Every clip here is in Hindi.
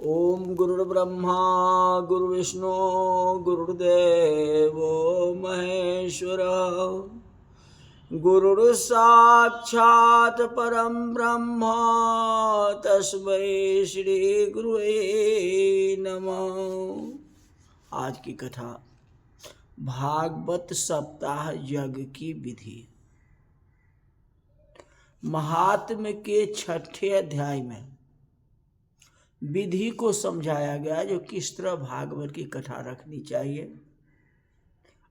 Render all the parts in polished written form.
ओम गुरुर्ब्रह्मा गुरुर्विष्णु गुरुर्देवो महेश्वर गुरुर्साक्षात् परम ब्रह्म तस्मै श्री गुरुवे नमः। आज की कथा भागवत सप्ताह यज्ञ की विधि। महात्म्य के 6ठे अध्याय में विधि को समझाया गया जो किस तरह भागवत की कथा रखनी चाहिए,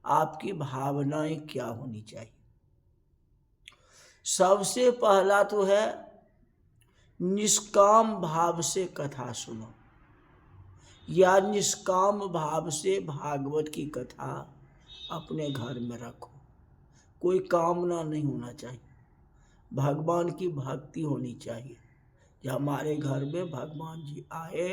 आपकी भावनाएं क्या होनी चाहिए। सबसे पहला तो है निष्काम भाव से कथा सुनो या निष्काम भाव से भागवत की कथा अपने घर में रखो। कोई कामना नहीं होना चाहिए, भगवान की भक्ति होनी चाहिए कि हमारे घर में भगवान जी आए,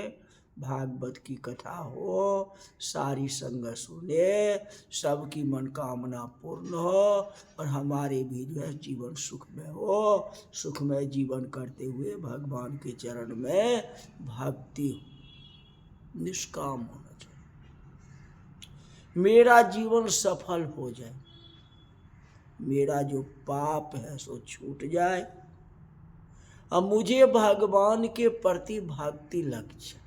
भागवत की कथा हो, सारी संगत सुने, सबकी मनोकामना पूर्ण हो और हमारे भी जो है जीवन सुख में हो। सुखमय जीवन करते हुए भगवान के चरण में भक्ति हो, निष्काम होना चाहिए। मेरा जीवन सफल हो जाए, मेरा जो पाप है सो छूट जाए, अब मुझे भगवान के प्रति भक्ति लग जाए।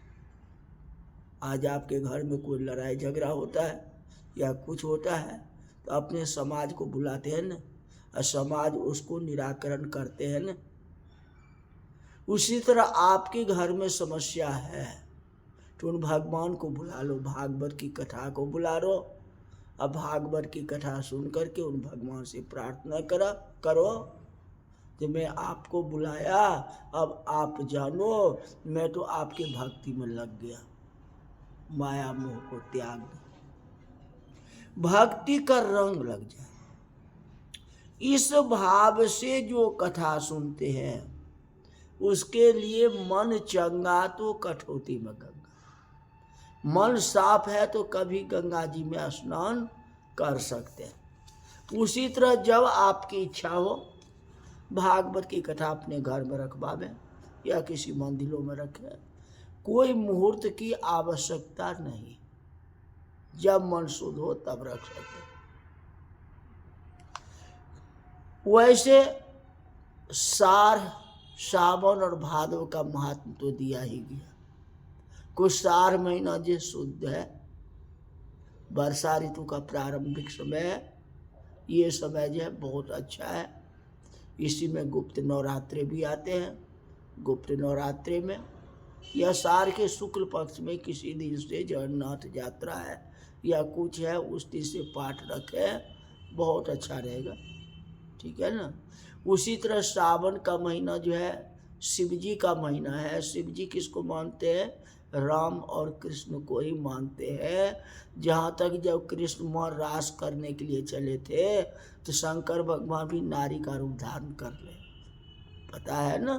आज आपके घर में कोई लड़ाई झगड़ा होता है या कुछ होता है तो अपने समाज को बुलाते हैं ना, और समाज उसको निराकरण करते हैं ना। उसी तरह आपके घर में समस्या है तो उन भगवान को बुला लो, भागवत की कथा को बुला लो। अब भागवत की कथा सुन करके उन भगवान से प्रार्थना करो कि मैं आपको बुलाया, अब आप जानो मैं तो आपके भक्ति में लग गया, माया मोह को त्याग दो, भक्ति का रंग लग जाए। इस भाव से जो कथा सुनते हैं उसके लिए मन चंगा तो कठौती में गंगा। मन साफ है तो कभी गंगा जी में स्नान कर सकते हैं। उसी तरह जब आपकी इच्छा हो भागवत की कथा अपने घर में रखवावें या किसी मंदिरों में रखें, कोई मुहूर्त की आवश्यकता नहीं, जब मन शुद्ध हो तब रख सकते। वैसे सार सावन और भादव का महात्म तो दिया ही गया। कुछ सार महीना जो शुद्ध है, वर्षा ऋतु का प्रारंभिक समय है, ये समय जो है बहुत अच्छा है। इसी में गुप्त नवरात्रे भी आते हैं। गुप्त नवरात्रे में या सार के शुक्ल पक्ष में किसी दिन से जगन्नाथ यात्रा है या कुछ है, उस दिन से पाठ रखें, बहुत अच्छा रहेगा, ठीक है ना। उसी तरह सावन का महीना जो है शिव जी का महीना है। शिव जी किसको मानते हैं? राम और कृष्ण को ही मानते हैं। जहाँ तक जब कृष्ण वहाँ रास करने के लिए चले थे तो शंकर भगवान भी नारी का रूप धारण कर ले, पता है ना।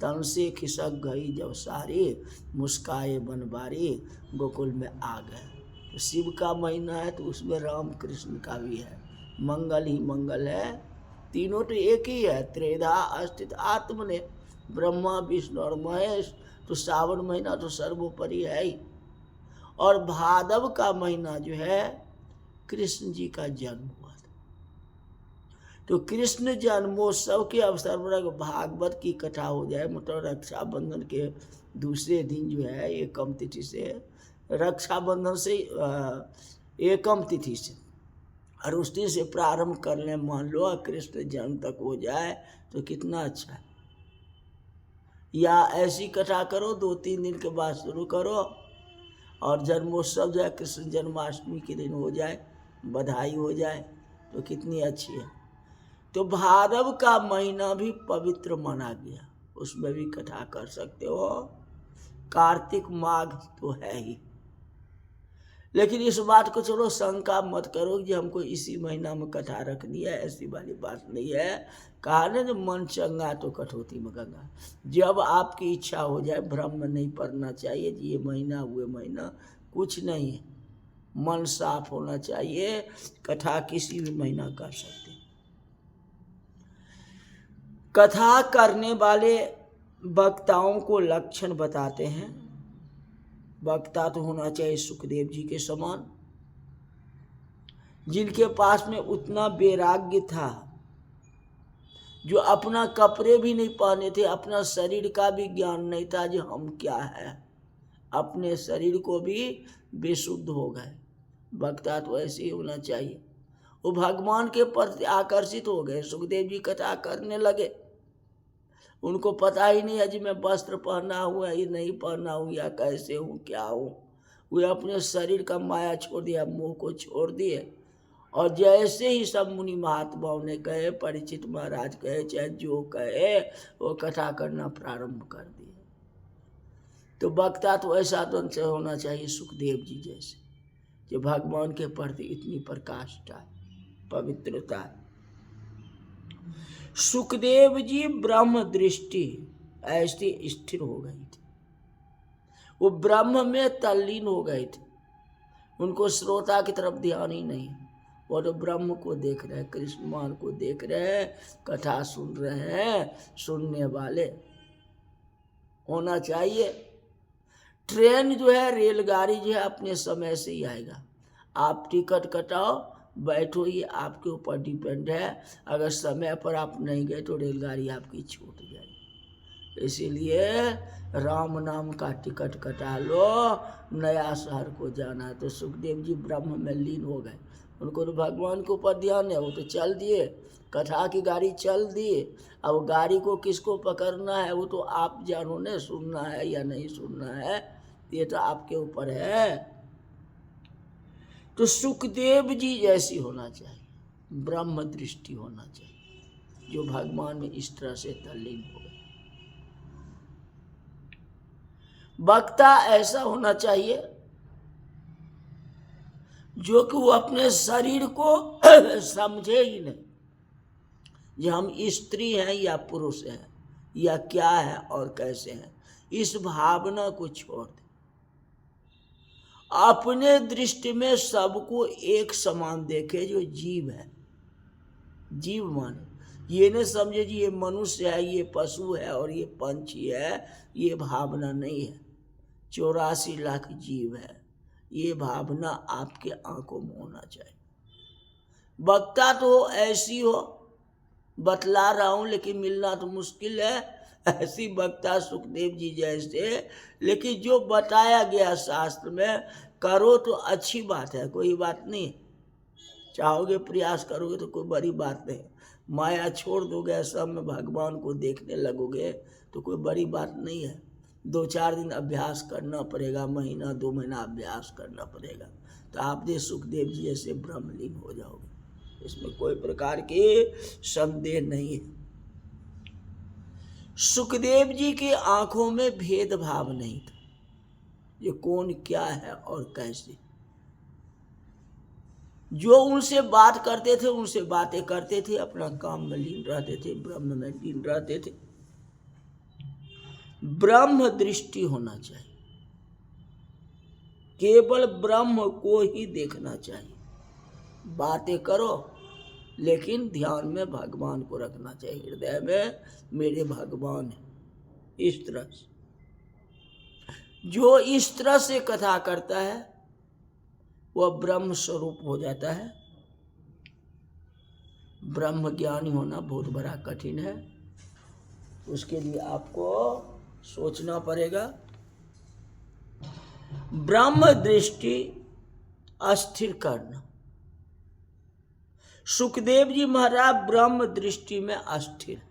तन से खिसक गई जब सारी, मुस्काए बनबारी, गोकुल में आ गए। तो शिव का महीना है तो उसमें राम कृष्ण का भी है, मंगल ही मंगल है। तीनों तो एक ही है, त्रेधा अस्तित आत्मने, ब्रह्मा विष्णु और महेश। तो सावन महीना तो सर्वोपरि है ही। और भादव का महीना जो है कृष्ण जी का जन्म हुआ था, तो कृष्ण जन्मोत्सव के अवसर पर भागवत की कथा हो जाए, मतलब रक्षाबंधन के दूसरे दिन जो है एकम तिथि से, रक्षाबंधन से एकम तिथि से, और उस दिन से प्रारंभ कर लें, मान लो कृष्ण जन्म तक हो जाए तो कितना अच्छा है। या ऐसी कथा करो 2-3 दिन के बाद शुरू करो और जन्मोत्सव जो है कृष्ण जन्माष्टमी के दिन हो जाए, बधाई हो जाए तो कितनी अच्छी है। तो भादव का महीना भी पवित्र माना गया, उसमें भी कथा कर सकते हो। कार्तिक माघ तो है ही, लेकिन इस बात को चलो शंका मत करो कि हमको इसी महीना में कथा रखनी है, ऐसी वाली बात नहीं है। कहा ना, मन चंगा तो कठौती में गंगा। जब आपकी इच्छा हो जाए, भ्रम में नहीं पड़ना चाहिए कि ये महीना हुए महीना, कुछ नहीं है। मन साफ होना चाहिए, कथा किसी भी महीना कर सकते। कथा करने वाले वक्ताओं को लक्षण बताते हैं वक्ता तो होना चाहिए सुखदेव जी के समान, जिनके पास में उतना वैराग्य था, जो अपना कपड़े भी नहीं पहने थे, अपना शरीर का भी ज्ञान नहीं था जो हम क्या है, अपने शरीर को भी बेशुद्ध हो गए। वक्ता तो ऐसे ही होना चाहिए। वो भगवान के प्रति आकर्षित हो गए, सुखदेव जी कथा करने लगे, उनको पता ही नहीं है जी मैं वस्त्र पहना हुआ ये नहीं पहना हूँ, या कैसे हूँ क्या हूँ। वे अपने शरीर का माया छोड़ दिया, मोह को छोड़ दिए, और जैसे ही सब मुनि महात्माओं ने कहे, परीक्षित महाराज कहे, चाहे जो कहे, वो कथा करना प्रारंभ कर दिए। तो वक्ता तो ऐसा तो होना चाहिए सुखदेव जी जैसे, जो भगवान के प्रति इतनी प्रकाष्ठा पवित्रता। सुखदेव जी ब्रह्म दृष्टि ऐसी स्थिर हो गई थी, वो ब्रह्म में तल्लीन हो गए थे, उनको श्रोता की तरफ ध्यान ही नहीं, वो तो ब्रह्म को देख रहे हैं, कृष्णमान को देख रहे हैं, कथा सुन रहे हैं। सुनने वाले होना चाहिए। ट्रेन जो है, रेलगाड़ी जो है, अपने समय से ही आएगा। आप टिकट कटाओ, बैठो, ये आपके ऊपर डिपेंड है। अगर समय पर आप नहीं गए तो रेलगाड़ी आपकी छूट जाएगी। इसीलिए राम नाम का टिकट कटा लो, नया शहर को जाना है। तो सुखदेव जी ब्रह्म में लीन हो गए, उनको तो भगवान के ऊपर ध्यान है, वो तो चल दिए, कथा की गाड़ी चल दिए। अब गाड़ी को किसको पकड़ना है वो तो आप जानो ने, सुनना है या नहीं सुनना है, ये तो आपके ऊपर है। तो सुखदेव जी जैसी होना चाहिए, ब्रह्म दृष्टि होना चाहिए, जो भगवान में इस तरह से तल्लीन हो गए। वक्ता ऐसा होना चाहिए जो कि वो अपने शरीर को समझे ही नहीं, जो हम स्त्री हैं या पुरुष हैं या क्या है और कैसे हैं, इस भावना को छोड़ दे। अपने दृष्टि में सबको एक समान देखे, जो जीव है, जीव माने, ये नहीं समझे जी ये मनुष्य है, ये पशु है और ये पंछी है, ये भावना नहीं है। 84 लाख जीव है, ये भावना आपके आंखों में होना चाहिए। वक्ता तो ऐसी हो, बतला रहा हूं लेकिन मिलना तो मुश्किल है, ऐसी वक्ता सुखदेव जी जैसे। लेकिन जो बताया गया शास्त्र में करो तो अच्छी बात है, कोई बात नहीं। चाहोगे प्रयास करोगे तो कोई बड़ी बात नहीं। माया छोड़ दोगे, सब में भगवान को देखने लगोगे तो कोई बड़ी बात नहीं है। 2-4 दिन अभ्यास करना पड़ेगा, महीना 2 महीना अभ्यास करना पड़ेगा, तो आप भी सुखदेव जी जैसे ब्रह्मलीन हो जाओगे, इसमें कोई प्रकार की संदेह नहीं है। सुखदेव जी की आंखों में भेदभाव नहीं था, ये कौन क्या है और कैसे। जो उनसे बात करते थे उनसे बातें करते थे, अपना काम में लीन रहते थे, ब्रह्म में लीन रहते थे। ब्रह्म दृष्टि होना चाहिए, केवल ब्रह्म को ही देखना चाहिए। बातें करो लेकिन ध्यान में भगवान को रखना चाहिए, हृदय में मेरे भगवान है। इस तरह से जो इस तरह से कथा करता है वह ब्रह्म स्वरूप हो जाता है। ब्रह्म ज्ञानी होना बहुत बड़ा कठिन है, उसके लिए आपको सोचना पड़ेगा। ब्रह्म दृष्टि अस्थिर करना। सुखदेव जी महाराज ब्रह्म दृष्टि में अस्थिर।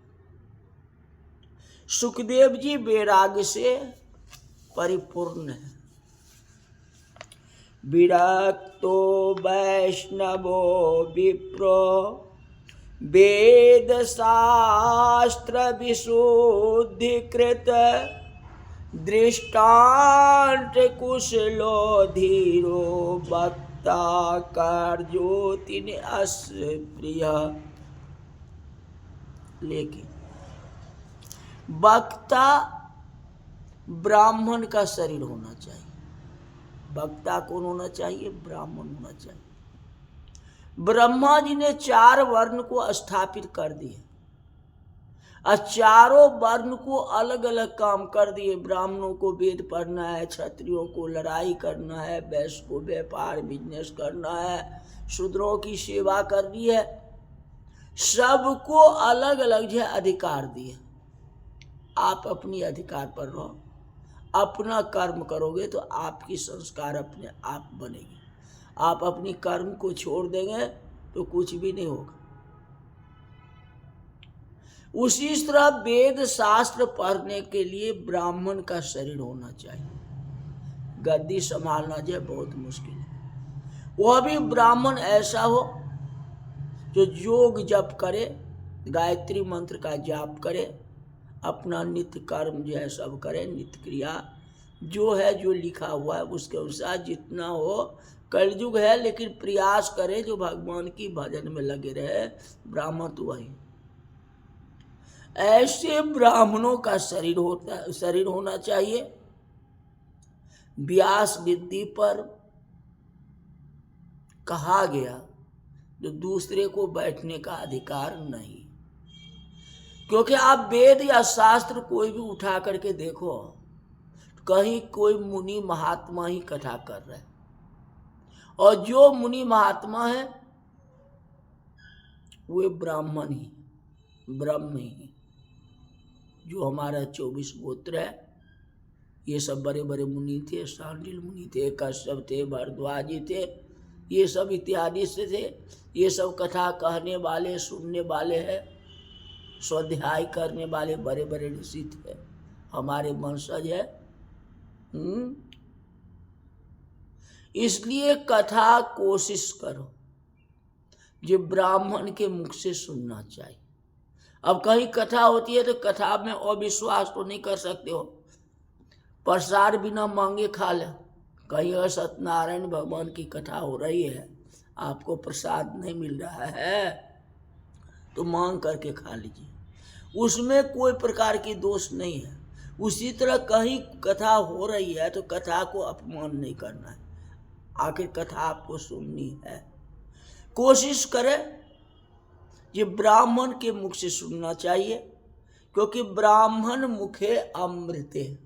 सुखदेव जी वैराग्य से परिपूर्ण है। विरक्तो वैष्णवो विप्रो वेद शास्त्र विशुद्धिकृत दृष्टांत कुशलो धीरो वक्ता कार्योति अस्प्रिय। लेकिन वक्ता ब्राह्मण का शरीर होना चाहिए। वक्ता कौन होना चाहिए? ब्राह्मण होना चाहिए। ब्रह्मा जी ने 4 वर्ण को स्थापित कर दिए। और चारों वर्ण को अलग अलग काम कर दिए। ब्राह्मणों को वेद पढ़ना है, क्षत्रियों को लड़ाई करना है, वैश्य को व्यापार बिजनेस करना है, शूद्रों की सेवा करनी है। सबको अलग अलग जो अधिकार दिए। आप अपनी अधिकार पर रहो, अपना कर्म करोगे तो आपकी संस्कार अपने आप बनेगी। आप अपनी कर्म को छोड़ देंगे तो कुछ भी नहीं होगा। उसी तरह वेद शास्त्र पढ़ने के लिए ब्राह्मण का शरीर होना चाहिए। गद्दी संभालना जो बहुत मुश्किल है। वह भी ब्राह्मण ऐसा हो जो योग जप करे, गायत्री मंत्र का जाप करे, अपना नित्य कर्म जो है सब करे, नित्य क्रिया जो है जो लिखा हुआ है उसके अनुसार जितना हो। कलयुग है लेकिन प्रयास करे जो भगवान की भजन में लगे रहे। ब्राह्मण तो वही। ऐसे ब्राह्मणों का शरीर होना चाहिए। व्यास विधि पर कहा गया जो दूसरे को बैठने का अधिकार नहीं। क्योंकि आप वेद या शास्त्र कोई भी उठा करके देखो, कहीं कोई मुनि महात्मा ही कथा कर रहे हैं, और जो मुनि महात्मा है वे ब्राह्मण ही, ब्रह्म ही। जो हमारा 24 गोत्र है, ये सब बड़े बड़े मुनि थे। शांडिल मुनि थे, कश्यप थे, भरद्वाजी थे, ये सब इत्यादि से थे। ये सब कथा कहने वाले, सुनने वाले हैं, स्वाध्याय करने वाले बड़े बड़े ऋषि थे, हमारे वंशज है। इसलिए कथा कोशिश करो जो ब्राह्मण के मुख से सुनना चाहिए। अब कहीं कथा होती है तो कथा में अविश्वास तो नहीं कर सकते हो। प्रसाद बिना मांगे खा ले। कहीं अगर सत्यनारायण भगवान की कथा हो रही है, आपको प्रसाद नहीं मिल रहा है तो मांग करके खा लीजिए, उसमें कोई प्रकार की दोष नहीं है। उसी तरह कहीं कथा हो रही है तो कथा को अपमान नहीं करना है। आखिर कथा आपको सुननी है, कोशिश करें ये ब्राह्मण के मुख से सुनना चाहिए। क्योंकि ब्राह्मण मुखे अमृत है,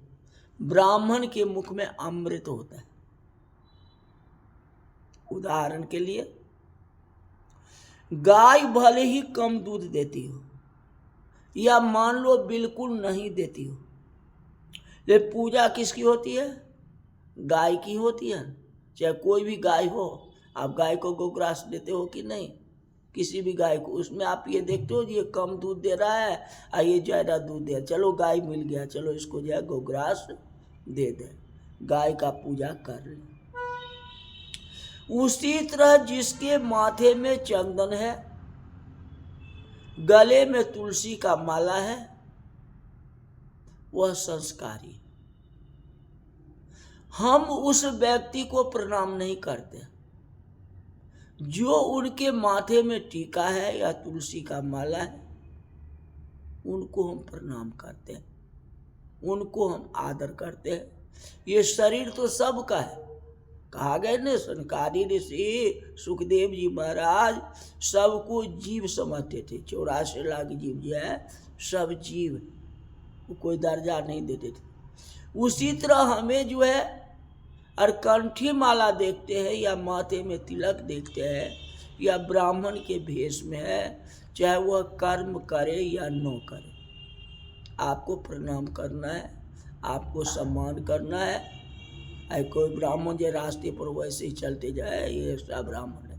ब्राह्मण के मुख में अमृत होता है। उदाहरण के लिए गाय भले ही कम दूध देती हो या मान लो बिल्कुल नहीं देती हो, लेकिन पूजा किसकी होती है? गाय की होती है। चाहे कोई भी गाय हो, आप गाय को गोग्रास देते हो कि नहीं? किसी भी गाय को, उसमें आप ये देखते हो ये कम दूध दे रहा है और ये ज़्यादा दूध दे, चलो गाय मिल गया, चलो इसको जो है गोग्रास दे दे, गाय का पूजा कर ले। उसी तरह जिसके माथे में चंदन है, गले में तुलसी का माला है, वह संस्कारी। हम उस व्यक्ति को प्रणाम नहीं करते जो उनके माथे में टीका है या तुलसी का माला है, उनको हम प्रणाम करते हैं, उनको हम आदर करते हैं। ये शरीर तो सबका है। कहा गया ना, सनकादि ऋषि सुखदेव जी महाराज सबको जीव समझते थे। 84 लाख जीव जो है सब जीव, कोई दर्जा नहीं देते थे। उसी तरह हमें जो है और कंठी माला देखते हैं या माथे में तिलक देखते हैं या ब्राह्मण के भेष में है, चाहे वह कर्म करे या न करे, आपको प्रणाम करना है, आपको सम्मान करना है। कोई ब्राह्मण जो रास्ते पर वैसे ही चलते जाए, ये सब ब्राह्मण है,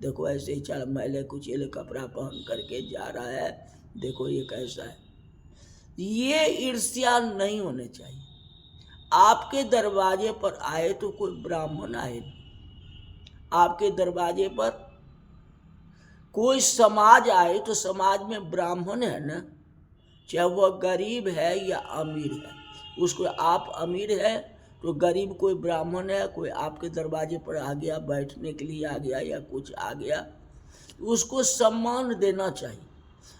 देखो ऐसे ही चल, मैले कुचेले कपड़ा पहन करके जा रहा है, देखो ये कैसा है। ये ईर्ष्या नहीं होने चाहिए। आपके दरवाजे पर आए तो कोई ब्राह्मण आए, आपके दरवाजे पर कोई समाज आए तो समाज में ब्राह्मण है ना, चाहे वह गरीब है या अमीर है। उसको आप अमीर है तो गरीब कोई ब्राह्मण है, कोई आपके दरवाजे पर आ गया, बैठने के लिए आ गया या कुछ आ गया, तो उसको सम्मान देना चाहिए।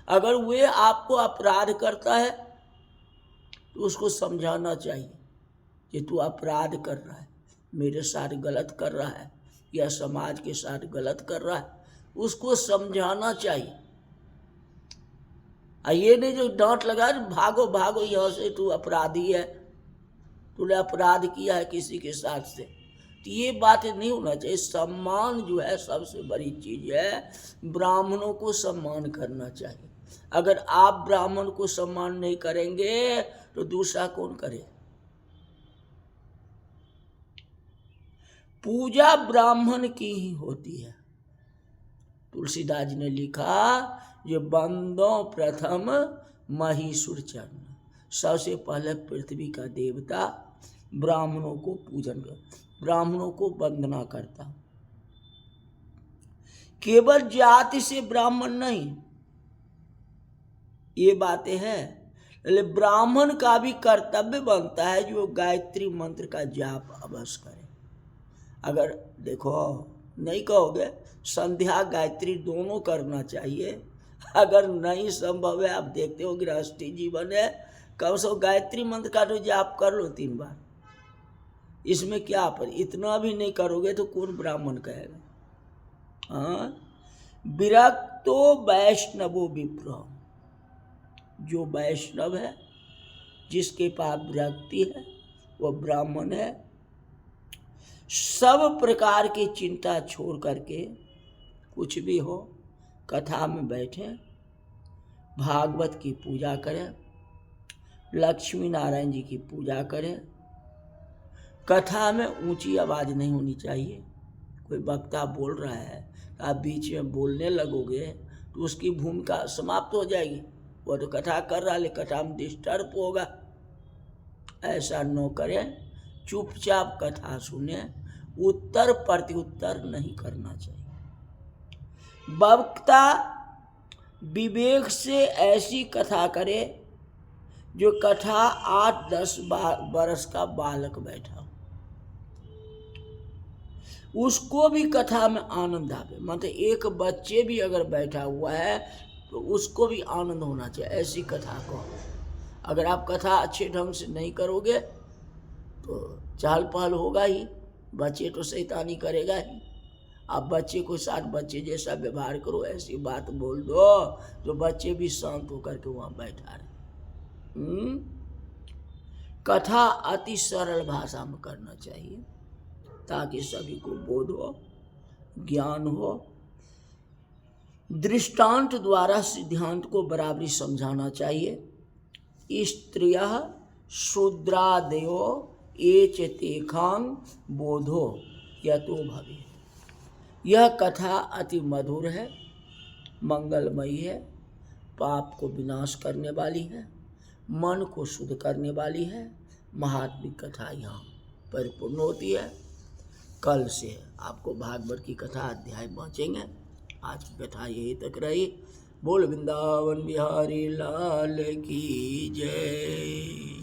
अगर वे आपको अपराध करता है तो उसको समझाना चाहिए कि तू अपराध कर रहा है, मेरे साथ गलत कर रहा है या समाज के साथ गलत कर रहा है, उसको समझाना चाहिए। ये नहीं जो डांट लगा भागो भागो यहाँ से, तू अपराधी है, तूने अपराध किया है किसी के साथ से, तो ये बात नहीं होना चाहिए। सम्मान जो है सबसे बड़ी चीज है, ब्राह्मणों को सम्मान करना चाहिए। अगर आप ब्राह्मण को सम्मान नहीं करेंगे तो दूसरा कौन करे? पूजा ब्राह्मण की ही होती है। तुलसीदास जी ने लिखा, जो बंदो प्रथम महीसुर चरण, सबसे पहले पृथ्वी का देवता ब्राह्मणों को पूजन कर, ब्राह्मणों को वंदना करता। केवल जाति से ब्राह्मण नहीं, ये बातें हैं, ब्राह्मण का भी कर्तव्य बनता है जो गायत्री मंत्र का जाप अवश्य करे। अगर देखो नहीं कहोगे, संध्या गायत्री दोनों करना चाहिए। अगर नहीं संभव है, आप देखते हो गृहस्थी जीवन है, कम से कम गायत्री मंत्र का तो जाप कर लो 3 बार, इसमें क्या पर, इतना भी नहीं करोगे तो कौन ब्राह्मण कहेगा? हाँ, विरक्तो वैष्णवो विप्र, जो वैष्णव है, जिसके पास विरक्ति है, वह ब्राह्मण है। सब प्रकार की चिंता छोड़ करके कुछ भी हो, कथा में बैठे, भागवत की पूजा करें, लक्ष्मी नारायण जी की पूजा करें। कथा में ऊंची आवाज नहीं होनी चाहिए। कोई वक्ता बोल रहा है, आप बीच में बोलने लगोगे तो उसकी भूमिका समाप्त हो जाएगी। वो तो कथा कर रहा है लेकिन कथा में डिस्टर्ब होगा। ऐसा न करें, चुपचाप कथा सुने, उत्तर प्रत्युत्तर नहीं करना चाहिए। वक्ता विवेक से ऐसी कथा करे जो कथा 8-10 बरस का बालक बैठा हो, उसको भी कथा में आनंद आवे। मतलब एक बच्चे भी अगर बैठा हुआ है तो उसको भी आनंद होना चाहिए ऐसी कथा को। अगर आप कथा अच्छे ढंग से नहीं करोगे तो चाल पहल होगा ही, बच्चे तो शैतानी करेगा ही। आप बच्चे को साथ बच्चे जैसा व्यवहार करो, ऐसी बात बोल दो तो बच्चे भी शांत होकर के वहाँ बैठा रहे। कथा अति सरल भाषा में करना चाहिए ताकि सभी को बोध हो, ज्ञान हो। दृष्टांत द्वारा सिद्धांत को बराबरी समझाना चाहिए। स्त्रियः शूद्रादयो एच तेषां बोधो यतो भवेत्। यह कथा अति मधुर है, मंगलमयी है, पाप को विनाश करने वाली है, मन को शुद्ध करने वाली है। महात्मिक कथा यहाँ परिपूर्ण होती है। कल से आपको भागवत की कथा अध्याय पहुँचेंगे। आज की कथा यही तक रही। बोल वृंदावन बिहारी लाल की जय।